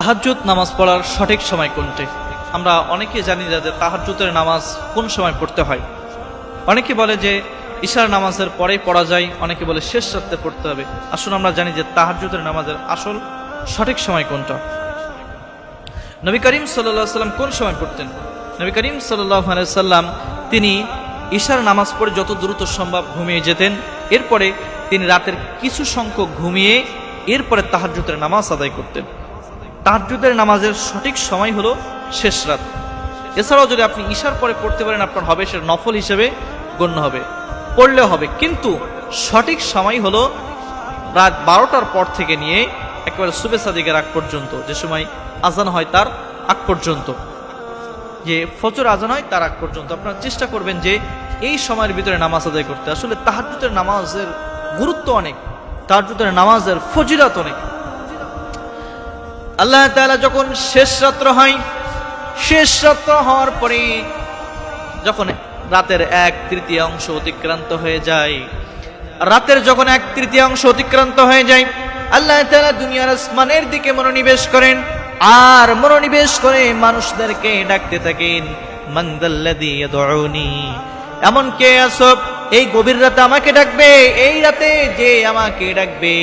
তাহাজ্জুদ নামাজ পড়ার সঠিক সময় কোনটি? আমরা অনেকে জানি যে তাহাজ্জুদের নামাজ কোন সময় পড়তে হয়। অনেকে বলে যে ইশার নামাজের পরেই পড়া যায়, অনেকে বলে শেষ রাতে পড়তে হবে। আসলে আমরা জানি যে তাহাজ্জুদের নামাজের আসল সঠিক সময় কোনটা। নবী করিম সাল্লাল্লাহু আলাইহি সাল্লাম কোন সময় পড়তেন? নবী করিম সাল্লাল্লাহু আলাইহি সাল্লাম তিনি ইশার নামাজ পড়ে যত দ্রুত সম্ভব ঘুমিয়ে যেতেন। এরপরে তিনি রাতের কিছু সংখ্যক ঘুমিয়ে এরপরে তাহাজ্জুদের নামাজ আদায় করতেন। তাহাজ্জুদের নামাজের সঠিক সময় হলো শেষ রাত। এছাড়াও যদি আপনি ইশার পরে পড়তে পারেন আপনার হবে, সেটা নফল হিসেবে গণ্য হবে, পড়লেও হবে। কিন্তু সঠিক সময় হলো রাত 12টার পর থেকে নিয়ে একেবারে সুবে সাদিকের আগ পর্যন্ত, যে সময় আজান হয় তার আগ পর্যন্ত, যে ফজর আজান হয় তার আগ পর্যন্ত আপনারা চেষ্টা করবেন যে এই সময়ের ভিতরে নামাজ আদায় করতে। আসলে তাহাজ্জুদের নামাজের গুরুত্ব অনেক, তাহাজ্জুদের নামাজের ফজিলত অনেক। আল্লাহ তাআলা যখন শেষ রাত্র হয়, শেষ রাত্র হওয়ার পরে যখন রাতের 1/3 অতিক্রান্ত হয়ে যায়, রাতের যখন 1/3 অতিক্রান্ত হয়ে যায়, আল্লাহ তাআলা দুনিয়ার আসমানের দিকে মনোনিবেশ করেন, আর মনোনিবেশ করে মানুষদেরকে ডাকতে থাকেন, মান যাল্লাযী ইয়াদউনি, এমন কে আছো এই গভীর রাতে আমাকে ডাকবে? এই রাতে যে আমাকে ডাকবে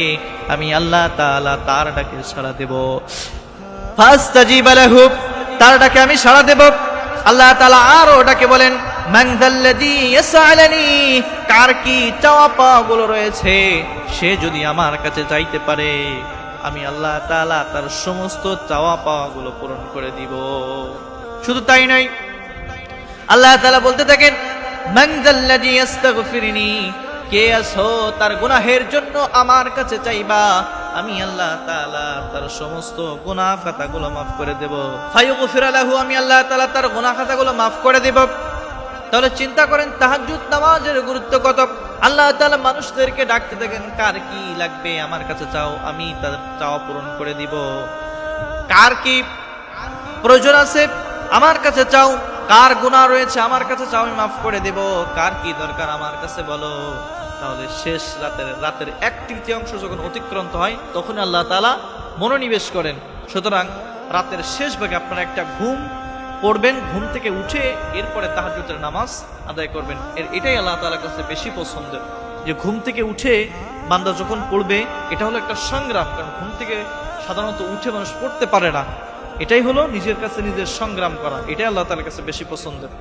আমি আল্লাহ তাআলা তার ডাকে সাড়া দেব। ফাস্তাজিব লাহু, তার ডাকে আমি সাড়া দেব। আল্লাহ তাআলা আরো ডাকে বলেন, মান যাল্লাযী ইয়াসআলানি, কার কি চাওয়া পাওয়া গুলো রয়েছে, সে যদি আমার কাছে চাইতে পারে আমি আল্লাহ তাআলা তার সমস্ত চাওয়া পাওয়া গুলো পূরণ করে দিব। শুধু তাই নয়, আল্লাহ তাআলা বলতে থাকেন, মান যাল্লাযী ইস্তাগফিরনি, কে আছো তার গুনাহের জন্য আমার কাছে চাইবা, আমি আল্লাহ তাআলা তার সমস্ত গুনাহ খাতাগুলো maaf করে দেব। ফায়ুগফির লাহু, আমি আল্লাহ তাআলা তার গুনাহ খাতাগুলো maaf করে দেব। তাহলে চিন্তা করেন তাহাজ্জুদ নামাজের গুরুত্ব কত। আল্লাহ তাআলা মানুষদেরকে ডাকতে থাকেন, কার কি লাগবে আমার কাছে চাও, আমি তার চাওয়া পূরণ করে দিব। কার কি প্রয়োজন আছে আমার কাছে চাও, কার গুনাহ রয়েছে আমার কাছে চাও, আমি maaf করে দেব। কার কি দরকার আমার কাছে বলো। তাহলে শেষ রাতের 1/3 যখন অতিক্রান্ত হয় তখন আল্লাহ তাআলা মনোনিবেশ করেন। সুতরাং রাতের শেষ ভাগে আপনারা একটা ঘুম পড়বেন, ঘুম থেকে উঠে এরপরে তাহাজ্জুদের নামাজ আদায় করবেন। এটাই আল্লাহ তাআলার কাছে বেশি পছন্দের, যে ঘুম থেকে উঠে বান্দা যখন পড়বে এটা হলো একটা সংগ্রাম। কারণ ঘুম থেকে সাধারণত উঠে মানুষ পড়তে পারে না, এটাই হলো নিজের কাছে নিজের সংগ্রাম করা, এটাই আল্লাহ তাআলার কাছে বেশি পছন্দের।